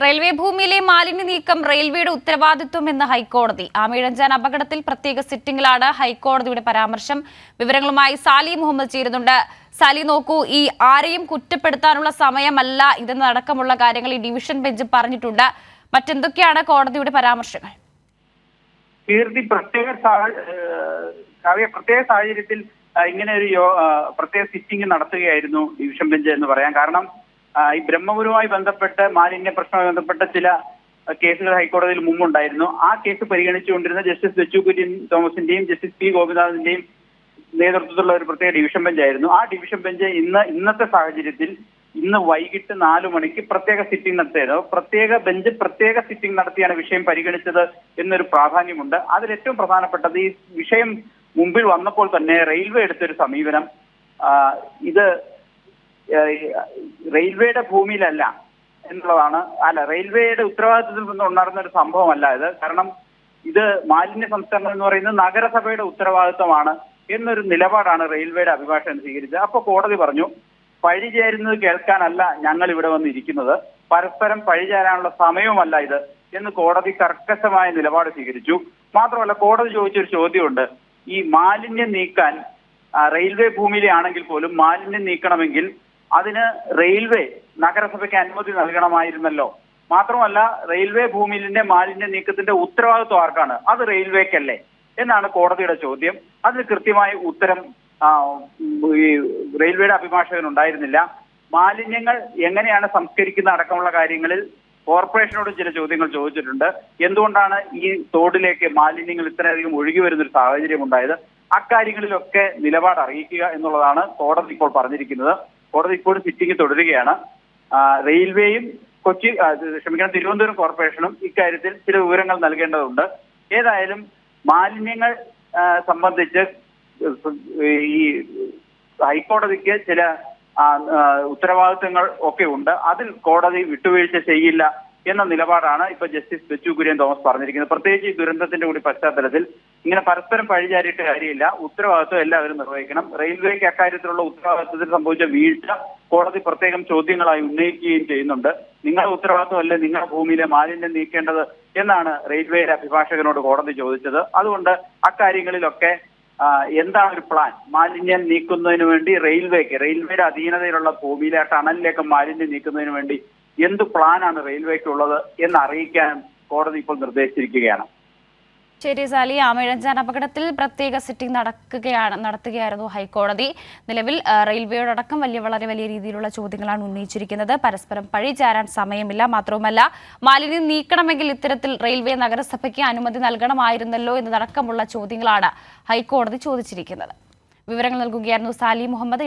Railway ഭൂമിയിലെ മാലിന്യ നീക്കം റെയിൽവേയുടെ ഉത്തരവാദിത്വമെന്ന് ഹൈക്കോടതി. ആമിഴഞ്ചാൻ അപകടത്തിൽ പ്രത്യേക സിറ്റിംഗിലാണ് ഹൈക്കോടതിയുടെ പരാമർശം. വിവരങ്ങളുമായി സാലി മുഹമ്മദ് ചേരുന്നുണ്ട്. സാലി, നോക്കൂ, ഈ ആരെയും കുറ്റപ്പെടുത്താനുള്ള സമയമല്ല ഇതെന്നടക്കമുള്ള കാര്യങ്ങൾ ഈ ഡിവിഷൻ ബെഞ്ച് പറഞ്ഞിട്ടുണ്ട്. മറ്റെന്തൊക്കെയാണ് കോടതിയുടെ പരാമർശങ്ങൾ? പ്രത്യേക സാഹചര്യത്തിൽ ഇങ്ങനെ ഒരു പ്രത്യേക സിറ്റിംഗ് നടത്തുകയായിരുന്നു ഡിവിഷൻ ബെഞ്ച് എന്ന് പറയാം. കാരണം ഈ ബ്രഹ്മപുരവുമായി ബന്ധപ്പെട്ട് മാലിന്യ പ്രശ്നവുമായി ബന്ധപ്പെട്ട ചില കേസുകൾ ഹൈക്കോടതിയിൽ മുമ്പുണ്ടായിരുന്നു. ആ കേസ് പരിഗണിച്ചുകൊണ്ടിരുന്ന ജസ്റ്റിസ് ബെച്ചു കുര്യൻ തോമസിന്റെയും ജസ്റ്റിസ് പി ഗോപിനാഥിന്റെയും നേതൃത്വത്തിലുള്ള ഒരു പ്രത്യേക ഡിവിഷൻ ബെഞ്ചായിരുന്നു. ആ ഡിവിഷൻ ബെഞ്ച് ഇന്നത്തെ സാഹചര്യത്തിൽ ഇന്ന് വൈകിട്ട് 4 മണിക്ക് പ്രത്യേക സിറ്റിംഗ് നടത്തിയത്. പ്രത്യേക സിറ്റിംഗ് നടത്തിയാണ് വിഷയം പരിഗണിച്ചത് എന്നൊരു പ്രാധാന്യമുണ്ട്. അതിൽ ഏറ്റവും പ്രധാനപ്പെട്ടത് ഈ വിഷയം മുമ്പിൽ വന്നപ്പോൾ തന്നെ റെയിൽവേ എടുത്തൊരു സമീപനം, ഇത് റെയിൽവേയുടെ ഭൂമിയിലല്ല എന്നുള്ളതാണ്. റെയിൽവേയുടെ ഉത്തരവാദിത്വത്തിൽ നിന്ന് ഉണ്ടാകുന്ന ഒരു സംഭവമല്ല ഇത്. കാരണം ഇത് മാലിന്യ സംസ്കരണം എന്ന് പറയുന്നത് നഗരസഭയുടെ ഉത്തരവാദിത്വമാണ് എന്നൊരു നിലപാടാണ് റെയിൽവേയുടെ അഭിഭാഷകൻ സ്വീകരിച്ചത്. അപ്പോൾ കോടതി പറഞ്ഞു, പഴിചേരുന്നത് കേൾക്കാനല്ല ഞങ്ങൾ ഇവിടെ വന്നിരിക്കുന്നത്, പരസ്പരം പഴിചേരാനുള്ള സമയവുമല്ല ഇത് എന്ന് കോടതി കർക്കശമായ നിലപാട് സ്വീകരിച്ചു. മാത്രമല്ല, കോടതി ചോദിച്ചൊരു ചോദ്യമുണ്ട്. ഈ മാലിന്യം നീക്കാൻ റെയിൽവേ ഭൂമിയിലെ ആണെങ്കിൽ പോലും മാലിന്യം നീക്കണമെങ്കിൽ അതിന് റെയിൽവേ നഗരസഭയ്ക്ക് അനുമതി നൽകണമായിരുന്നല്ലോ. മാത്രമല്ല, റെയിൽവേ ഭൂമിയിലെ മാലിന്യ നീക്കത്തിന്റെ ഉത്തരവാദിത്വം ആർക്കാണ്? അത് റെയിൽവേക്കല്ലേ എന്നാണ് കോടതിയുടെ ചോദ്യം. അതിന് കൃത്യമായ ഉത്തരം ഈ റെയിൽവേയുടെ അഭിഭാഷകൻ ഉണ്ടായിരുന്നില്ല. മാലിന്യങ്ങൾ എങ്ങനെയാണ് സംസ്കരിക്കുന്ന അടക്കമുള്ള കാര്യങ്ങളിൽ കോർപ്പറേഷനോട് ചില ചോദ്യങ്ങൾ ചോദിച്ചിട്ടുണ്ട്. എന്തുകൊണ്ടാണ് ഈ തോടിലേക്ക് മാലിന്യങ്ങൾ ഇത്രയധികം ഒഴുകി വരുന്നൊരു സാഹചര്യം ഉണ്ടായത്? അക്കാര്യങ്ങളിലൊക്കെ നിലപാട് അറിയിക്കുക എന്നുള്ളതാണ് കോടതി ഇപ്പോൾ പറഞ്ഞിരിക്കുന്നത്. കോടതി ഇപ്പോഴും സിറ്റിംഗ് തുടരുകയാണ്. റെയിൽവേയും തിരുവനന്തപുരം കോർപ്പറേഷനും ഇക്കാര്യത്തിൽ ചില വിവരങ്ങൾ നൽകേണ്ടതുണ്ട്. ഏതായാലും മാലിന്യങ്ങൾ സംബന്ധിച്ച് ഈ ഹൈക്കോടതിക്ക് ചില ഉത്തരവാദിത്തങ്ങൾ ഒക്കെ ഉണ്ട്. അതിൽ കോടതി വിട്ടുവീഴ്ച ചെയ്യില്ല എന്ന നിലപാടാണ് ഇപ്പൊ ജസ്റ്റിസ് ബെച്ചു കുര്യൻ തോമസ് പറഞ്ഞിരിക്കുന്നത്. പ്രത്യേകിച്ച് ഈ ദുരന്തത്തിന്റെ കൂടി പശ്ചാത്തലത്തിൽ ഇങ്ങനെ പരസ്പരം പഴിചാരിയിട്ട് കാര്യമില്ല, ഉത്തരവാദിത്വം എല്ലാവരും നിർവഹിക്കണം. റെയിൽവേക്ക് അക്കാര്യത്തിലുള്ള ഉത്തരവാദിത്വത്തിൽ സംഭവിച്ച വീഴ്ച കോടതി പ്രത്യേകം ചോദ്യങ്ങളായി ഉന്നയിക്കുകയും ചെയ്യുന്നുണ്ട്. നിങ്ങളുടെ ഉത്തരവാദിത്വമല്ലേ നിങ്ങളുടെ ഭൂമിയിലെ മാലിന്യം നീക്കേണ്ടത് എന്നാണ് റെയിൽവേയുടെ അഭിഭാഷകനോട് കോടതി ചോദിച്ചത്. അതുകൊണ്ട് അക്കാര്യങ്ങളിലൊക്കെ എന്താണ് ഒരു പ്ലാൻ? മാലിന്യം നീക്കുന്നതിന് വേണ്ടി റെയിൽവേയുടെ അധീനതയിലുള്ള ഭൂമിയിലെ ടണലിലേക്ക് മാലിന്യം നീക്കുന്നതിന് വേണ്ടി എന്ത് പ്ലാനാണ് റെയിൽവേക്കുള്ളത് എന്ന് അറിയിക്കാൻ കോടതി ഇപ്പോൾ നിർദ്ദേശിച്ചിരിക്കുകയാണ്. ശരി സാലി, ആമിഴഞ്ചാൻ അപകടത്തിൽ പ്രത്യേക സിറ്റിംഗ് നടത്തുകയായിരുന്നു ഹൈക്കോടതി. നിലവിൽ റെയിൽവേയോടക്കം വളരെ വലിയ രീതിയിലുള്ള ചോദ്യങ്ങളാണ് ഉന്നയിച്ചിരിക്കുന്നത്. പരസ്പരം പഴിചാരാൻ സമയമില്ല. മാത്രവുമല്ല, മാലിന്യം നീക്കണമെങ്കിൽ ഇത്തരത്തിൽ റെയിൽവേ നഗരസഭയ്ക്ക് അനുമതി നൽകണമായിരുന്നല്ലോ എന്നതടക്കമുള്ള ചോദ്യങ്ങളാണ് ഹൈക്കോടതി ചോദിച്ചിരിക്കുന്നത്. വിവരങ്ങൾ നൽകുകയായിരുന്നു സാലി മുഹമ്മദ്.